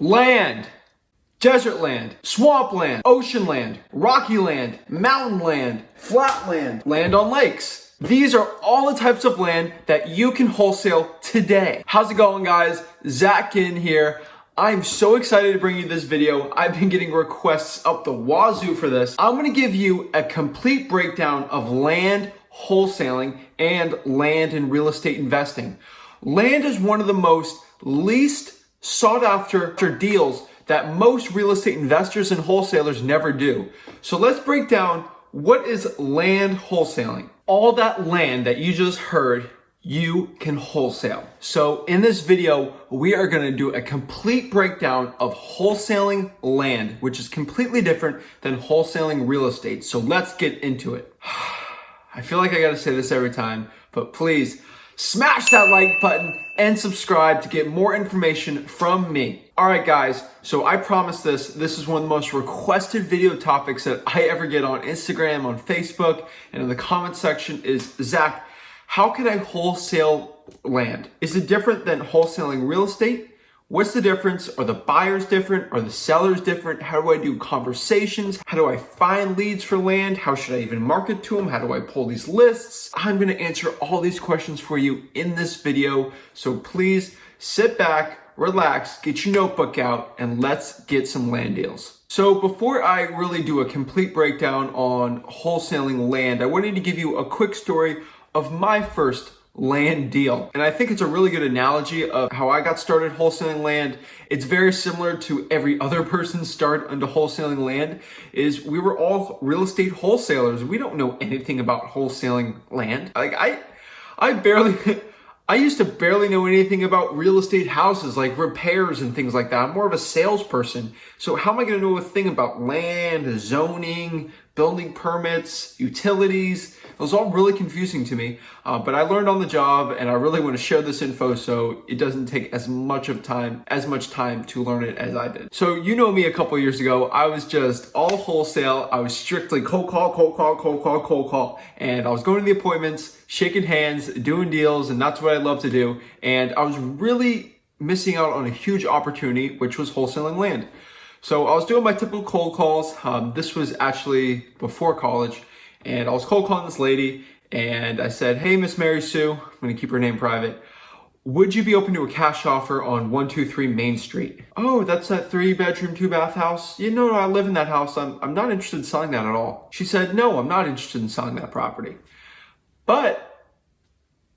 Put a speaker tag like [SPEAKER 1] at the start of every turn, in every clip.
[SPEAKER 1] Land, desert land, swamp land, ocean land, rocky land, mountain land, flat land, land on lakes. These are all the types of land that you can wholesale today. How's it going, guys? Zach Ginn here. I'm so excited to bring you this video. I've been getting requests up the wazoo for this. I'm gonna give you a complete breakdown of land wholesaling and land and real estate investing. Land is one of the most least sought after deals that most real estate investors and wholesalers never do. So let's break down what is land wholesaling. All that land that you just heard, you can wholesale. So in this video, we are gonna do a complete breakdown of wholesaling land, which is completely different than wholesaling real estate. So let's get into it. I feel like I gotta say this every time, but please smash that like button and subscribe to get more information from me. All right, guys, so I promise this is one of the most requested video topics that I ever get on Instagram, on Facebook, and in the comment section is, Zach, how can I wholesale land? Is it different than wholesaling real estate? What's the difference? Are the buyers different? Are the sellers different? How do I do conversations? How do I find leads for land? How should I even market to them? How do I pull these lists? I'm gonna answer all these questions for you in this video. So please sit back, relax, get your notebook out, and let's get some land deals. So before I really do a complete breakdown on wholesaling land, I wanted to give you a quick story of my first land deal. And I think it's a really good analogy of how I got started wholesaling land. It's very similar to every other person's start into wholesaling land. Is we were all real estate wholesalers. We don't know anything about wholesaling land. Like I used to barely know anything about real estate houses, like repairs and things like that. I'm more of a salesperson. So how am I gonna know a thing about land, zoning, building permits, utilities? It was all really confusing to me, but I learned on the job, and I really want to share this info so it doesn't take as much time to learn it as I did. So you know me a couple years ago, I was just all wholesale. I was strictly cold call, and I was going to the appointments, shaking hands, doing deals, and that's what I love to do. And I was really missing out on a huge opportunity, which was wholesaling land. So I was doing my typical cold calls. This was actually before college. And I was cold calling this lady, and I said, hey, Miss Mary Sue, I'm gonna keep her name private. Would you be open to a cash offer on 123 Main Street? Oh, that's that 3-bedroom, 2-bath house? You know, I live in that house. I'm not interested in selling that at all. She said, no, I'm not interested in selling that property. But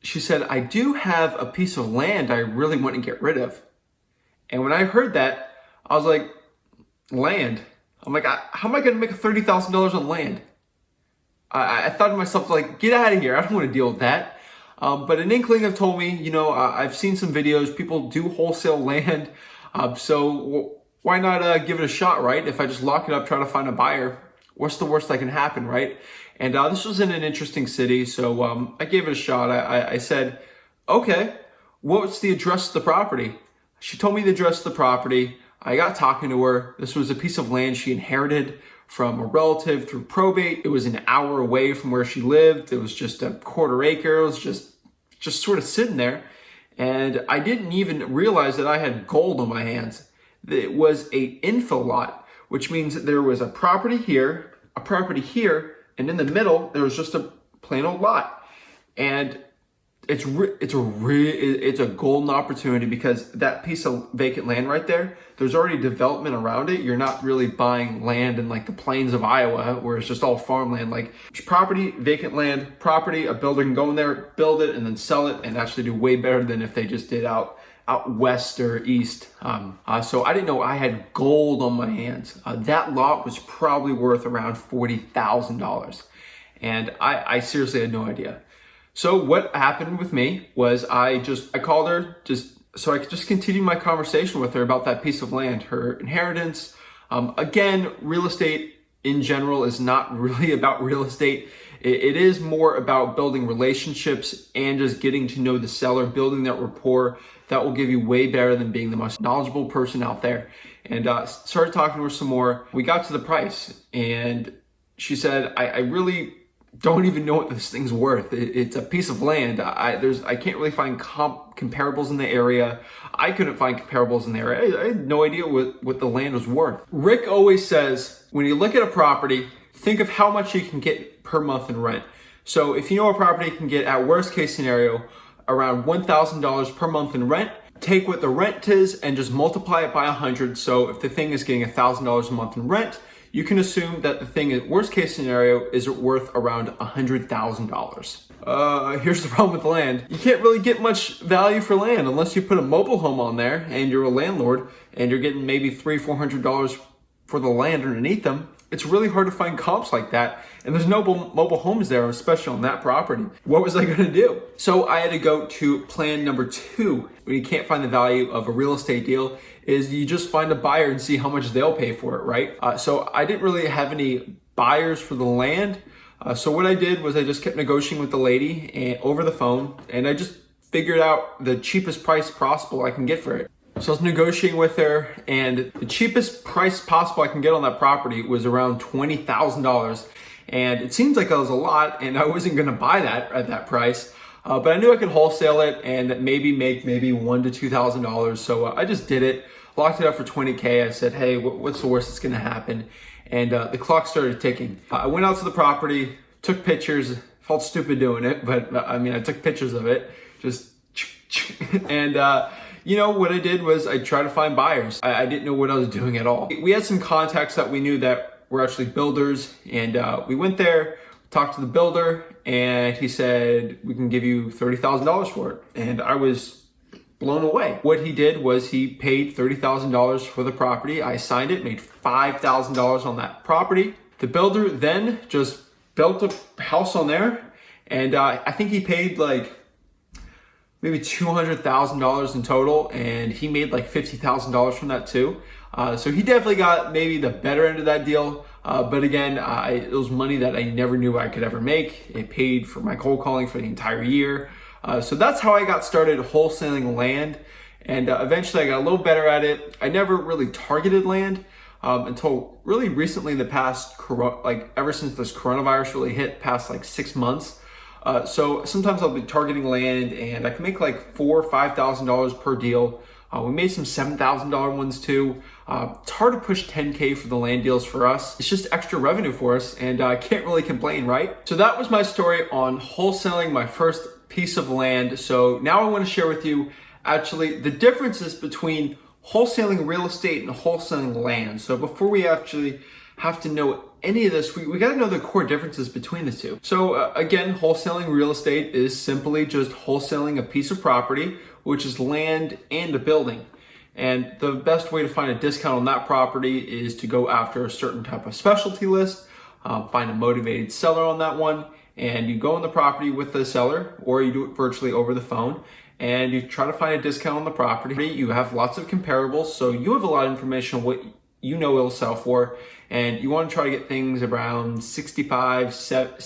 [SPEAKER 1] she said, I do have a piece of land I really want to get rid of. And when I heard that, I was like, land? I'm like, how am I gonna make $30,000 on land? I thought to myself, like, get out of here. I don't want to deal with that. But an inkling have told me, you know, I've seen some videos. People do wholesale land. So why not give it a shot, right? If I just lock it up, try to find a buyer, what's the worst that can happen, right? And this was in an interesting city. So I gave it a shot. I said, okay, what's the address of the property? She told me the address of the property. I got talking to her. This was a piece of land she inherited from a relative through probate. It was an hour away from where she lived. It was just a quarter acre. It was just sort of sitting there. And I didn't even realize that I had gold on my hands. It was a infill lot, which means that there was a property here, and in the middle, there was just a plain old lot. And it's a golden opportunity because that piece of vacant land right there, there's already development around it. You're not really buying land in like the plains of Iowa where it's just all farmland. Like property, vacant land, property, a builder can go in there, build it, and then sell it and actually do way better than if they just did out west or east. So I didn't know I had gold on my hands. That lot was probably worth around $40,000. And I seriously had no idea. So what happened with me was I called her so I could just continue my conversation with her about that piece of land, her inheritance. Again, real estate in general is not really about real estate. It is more about building relationships and just getting to know the seller, building that rapport. That will give you way better than being the most knowledgeable person out there. And started talking to her some more. We got to the price, and she said, I really don't even know what this thing's worth. It's a piece of land. I can't really find comparables in the area. I couldn't find comparables in the area. I had no idea what the land was worth. Rick always says, when you look at a property, think of how much you can get per month in rent. So if you know a property can get, at worst case scenario, around $1,000 per month in rent, take what the rent is and just multiply it by 100. So if the thing is getting $1,000 a month in rent, you can assume that the thing, at worst case scenario, is worth around $100,000. Here's the problem with land. You can't really get much value for land unless you put a mobile home on there and you're a landlord and you're getting maybe $300-400 for the land underneath them. It's really hard to find comps like that. And there's no mobile homes there, especially on that property. What was I gonna do? So I had to go to plan number 2. When you can't find the value of a real estate deal, is you just find a buyer and see how much they'll pay for it, right? So I didn't really have any buyers for the land. So what I did was I just kept negotiating with the lady over the phone, and I just figured out the cheapest price possible I can get for it. So I was negotiating with her, and the cheapest price possible I can get on that property was around $20,000. And it seems like that was a lot, and I wasn't gonna buy that at that price. But I knew I could wholesale it and maybe make $1,000 to $2,000. So I just did it, locked it up for $20K. I said, hey, what's the worst that's gonna happen? And the clock started ticking. I went out to the property, took pictures, felt stupid doing it, but I mean, I took pictures of it, just, and you know, what I did was I tried to find buyers. I didn't know what I was doing at all. We had some contacts that we knew that were actually builders, and we went there, talked to the builder, and he said, we can give you $30,000 for it. And I was blown away. What he did was he paid $30,000 for the property. I signed it, made $5,000 on that property. The builder then just built a house on there, and I think he paid like maybe $200,000 in total, and he made like $50,000 from that too. So he definitely got maybe the better end of that deal. But again, it was money that I never knew I could ever make. It paid for my cold calling for the entire year. So that's how I got started wholesaling land. And eventually I got a little better at it. I never really targeted land until really recently in the past, like ever since this coronavirus really hit, past like 6 months. So sometimes I'll be targeting land and I can make like $4,000 or $5,000 per deal. We made some $7,000 ones too. It's hard to push 10K for the land deals for us. It's just extra revenue for us, and I can't really complain, right? So that was my story on wholesaling my first piece of land. So now I want to share with you actually the differences between wholesaling real estate and wholesaling land. So before we actually have to know any of this, we got to know the core differences between the two. So again, wholesaling real estate is simply just wholesaling a piece of property, which is land and a building. And the best way to find a discount on that property is to go after a certain type of specialty list, find a motivated seller on that one, and you go on the property with the seller, or you do it virtually over the phone, and you try to find a discount on the property. You have lots of comparables, so you have a lot of information on what you know it'll sell for, and you want to try to get things around 65, 70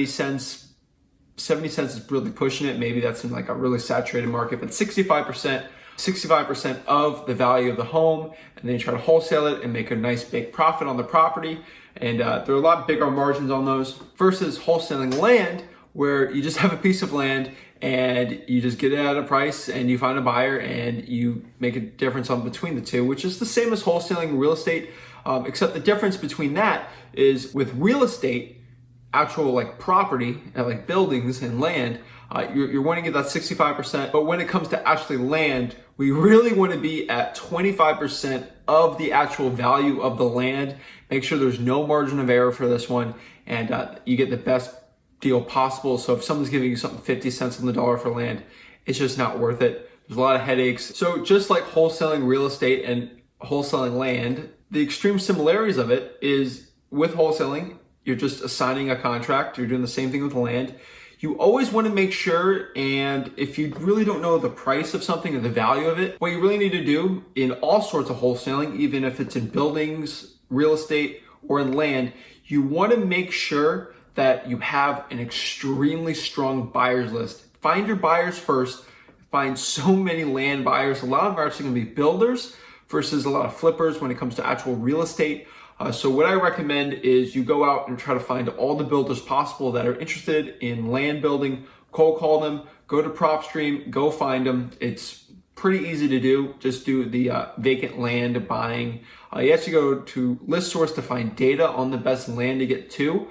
[SPEAKER 1] cents. 70 cents is really pushing it. Maybe that's in like a really saturated market, but 65% of the value of the home, and then you try to wholesale it and make a nice big profit on the property. And there are a lot bigger margins on those versus wholesaling land, where you just have a piece of land and you just get it at a price and you find a buyer and you make a difference on between the two, which is the same as wholesaling real estate, except the difference between that is with real estate, actual like property, like buildings and land, you're wanting to get that 65%, but when it comes to actually land, we really want to be at 25% of the actual value of the land. Make sure there's no margin of error for this one, and you get the best deal possible. So if someone's giving you something 50 cents on the dollar for land, it's just not worth it. There's a lot of headaches. So just like wholesaling real estate and wholesaling land, the extreme similarities of it is with wholesaling, you're just assigning a contract. You're doing the same thing with land. You always want to make sure, and if you really don't know the price of something or the value of it, what you really need to do in all sorts of wholesaling, even if it's in buildings, real estate, or in land, you want to make sure that you have an extremely strong buyers list. Find your buyers first. Find so many land buyers. A lot of them are actually going to be builders versus a lot of flippers when it comes to actual real estate. So what I recommend is you go out and try to find all the builders possible that are interested in land building, cold call them, go to PropStream, go find them. It's pretty easy to do. Just do the vacant land buying. You actually go to ListSource to find data on the best land to get to.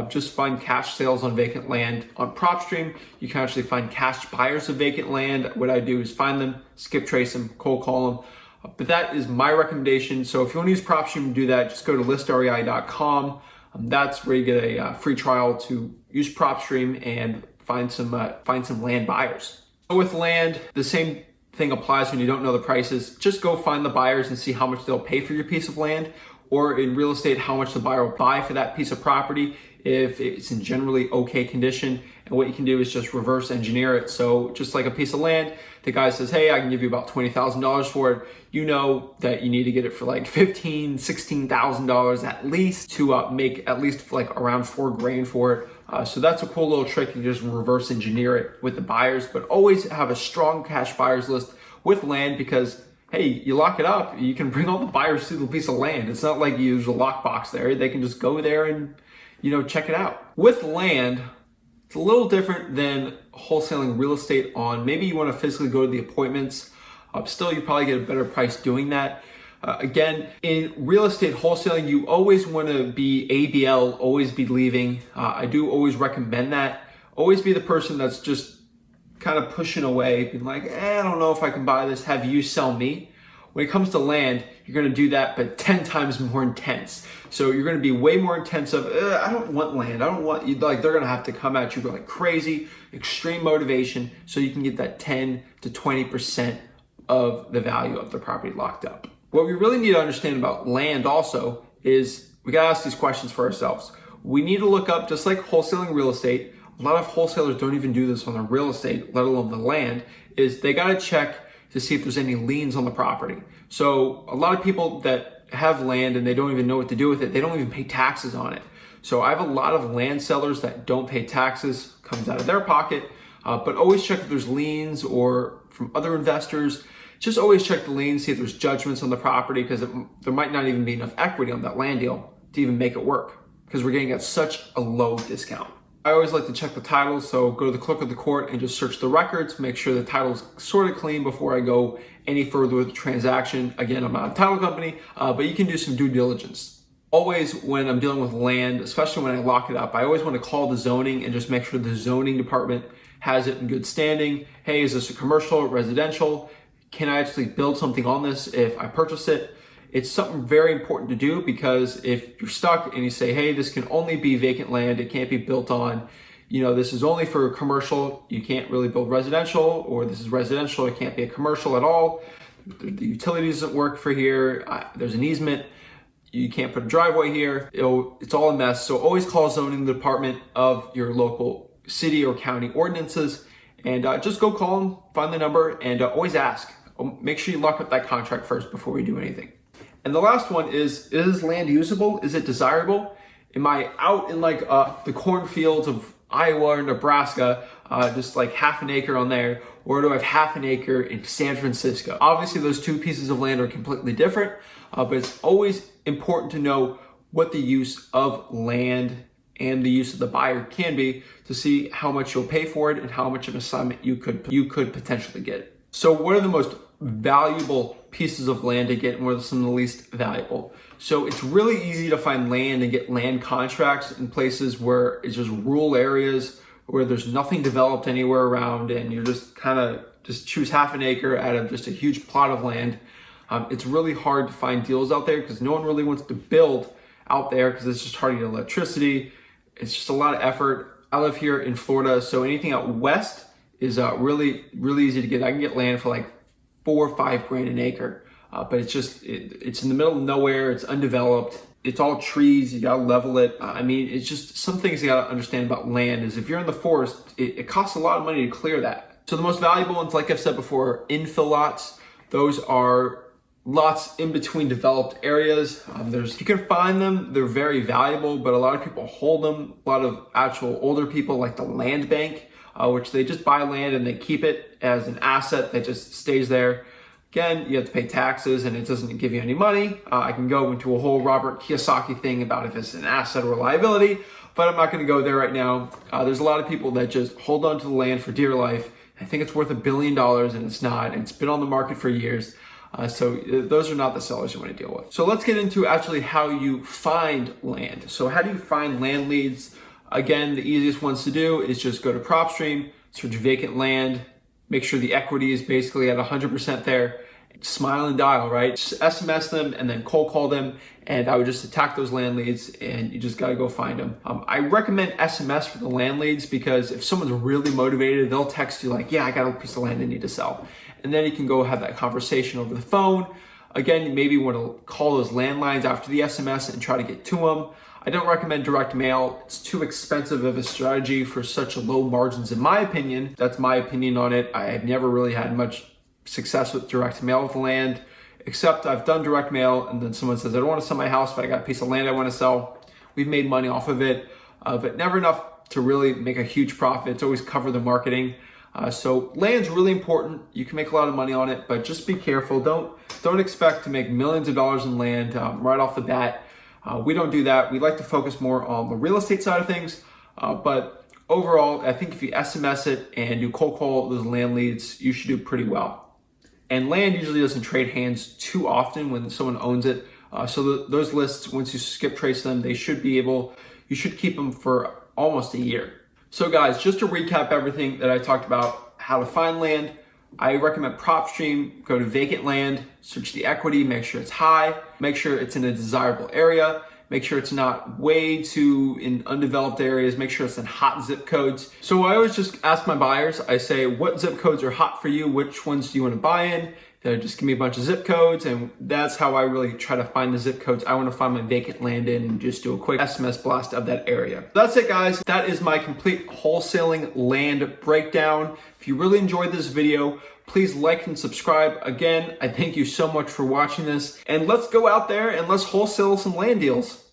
[SPEAKER 1] Just find cash sales on vacant land. On PropStream, you can actually find cash buyers of vacant land. What I do is find them, skip trace them, cold call them. But that is my recommendation. So if you want to use PropStream to do that, just go to listrei.com. That's where you get a free trial to use PropStream and find some land buyers. So with land, the same thing applies when you don't know the prices. Just go find the buyers and see how much they'll pay for your piece of land, or in real estate, how much the buyer will buy for that piece of property if it's in generally okay condition. And what you can do is just reverse engineer it. So just like a piece of land, the guy says, hey, I can give you about $20,000 for it. You know that you need to get it for like $15,000, $16,000 at least to make at least like around $4,000 for it. So that's a cool little trick. You just reverse engineer it with the buyers, but always have a strong cash buyers list with land, because hey, you lock it up, you can bring all the buyers to the piece of land. It's not like you use a lockbox there. They can just go there and, check it out. With land, it's a little different than wholesaling real estate on, maybe you want to physically go to the appointments. Still, you probably get a better price doing that. Again, in real estate wholesaling, you always want to be ABL, always be leaving. I do always recommend that. Always be the person that's just kind of pushing away, being like, I don't know if I can buy this, have you sell me. When it comes to land, you're going to do that, but 10 times more intense. So you're going to be way more intense of, I don't want land. I don't want you, like they're going to have to come at you like crazy, extreme motivation, so you can get that 10 to 20% of the value of the property locked up. What we really need to understand about land also is we got to ask these questions for ourselves. We need to look up, just like wholesaling real estate, a lot of wholesalers don't even do this on the real estate, let alone the land, is they got to check to see if there's any liens on the property. So a lot of people that have land and they don't even know what to do with it, they don't even pay taxes on it. So I have a lot of land sellers that don't pay taxes, comes out of their pocket, but always check if there's liens or from other investors. Just always check the liens, see if there's judgments on the property, because there might not even be enough equity on that land deal to even make it work, because we're getting at such a low discount. I always like to check the titles, so go to the clerk of the court and just search the records, make sure the title's sort of clean before I go any further with the transaction. Again, I'm not a title company, but you can do some due diligence. Always when I'm dealing with land, especially when I lock it up, I always want to call the zoning and just make sure the zoning department has it in good standing. Hey, is this a commercial, residential? Can I actually build something on this if I purchase it? It's something very important to do, because if you're stuck and you say, hey, this can only be vacant land, it can't be built on, this is only for commercial, you can't really build residential, or this is residential, it can't be a commercial at all, the utility doesn't work for here, there's an easement, you can't put a driveway here, it's all a mess. So always call zoning department of your local city or county ordinances, and just go call them, find the number, and always ask. Make sure you lock up that contract first before we do anything. And the last one is land usable? Is it desirable? Am I out in like the cornfields of Iowa or Nebraska, just like half an acre on there, or do I have half an acre in San Francisco? Obviously, those two pieces of land are completely different, but it's always important to know what the use of land and the use of the buyer can be to see how much you'll pay for it and how much of an assignment you could potentially get. So what are the most valuable pieces of land to get, and what are some of the least valuable? So it's really easy to find land and get land contracts in places where it's just rural areas where there's nothing developed anywhere around, and you're just kind of just choose half an acre out of just a huge plot of land. It's really hard to find deals out there because no one really wants to build out there because it's just hard to get electricity. It's just a lot of effort. I live here in Florida, so anything out west is really easy to get. I can get land for like $4 or $5 an acre, but it's in the middle of nowhere. It's undeveloped. It's all trees. You gotta level it. I mean, it's just some things you gotta understand about land is if you're in the forest, it costs a lot of money to clear that. So the most valuable ones, like I've said before, infill lots. Those are lots in between developed areas. You can find them, they're very valuable, but a lot of people hold them. A lot of actual older people like the land bank, which they just buy land and they keep it as an asset that just stays there. Again, you have to pay taxes and it doesn't give you any money. I can go into a whole Robert Kiyosaki thing about if it's an asset or a liability, but I'm not going to go there right now. There's a lot of people that just hold on to the land for dear life. I think it's worth $1 billion and it's not. And it's been on the market for years. So those are not the sellers you want to deal with. So let's get into actually how you find land. So how do you find land leads? Again, the easiest ones to do is just go to PropStream, search vacant land, make sure the equity is basically at 100% there. Smile and dial, right? Just SMS them and then cold call them. And I would just attack those land leads and you just got to go find them. I recommend SMS for the land leads because if someone's really motivated, they'll text you like, yeah, I got a piece of land I need to sell. And then you can go have that conversation over the phone. Again, you maybe want to call those landlines after the SMS and try to get to them. I don't recommend direct mail. It's too expensive of a strategy for such low margins, in my opinion. That's my opinion on it. I have never really had much success with direct mail with land, except I've done direct mail and then someone says, I don't want to sell my house, but I got a piece of land I want to sell. We've made money off of it, but never enough to really make a huge profit. It's always cover the marketing. So land's really important. You can make a lot of money on it, but just be careful. Don't expect to make millions of dollars in land right off the bat. We don't do that. We like to focus more on the real estate side of things, but overall, I think if you SMS it and you cold call those land leads, you should do pretty well. And land usually doesn't trade hands too often when someone owns it. So those lists, once you skip trace them, you should keep them for almost a year. So guys, just to recap everything that I talked about, how to find land, I recommend PropStream. Go to vacant land, search the equity, make sure it's high, make sure it's in a desirable area, make sure it's not way too in undeveloped areas, make sure it's in hot zip codes. So I always just ask my buyers, I say, what zip codes are hot for you? Which ones do you want to buy in? They just give me a bunch of zip codes, and that's how I really try to find the zip codes I want to find my vacant land in and just do a quick SMS blast of that area. That's it, guys. That is my complete wholesaling land breakdown. If you really enjoyed this video, please like and subscribe. Again, I thank you so much for watching this, and let's go out there and let's wholesale some land deals.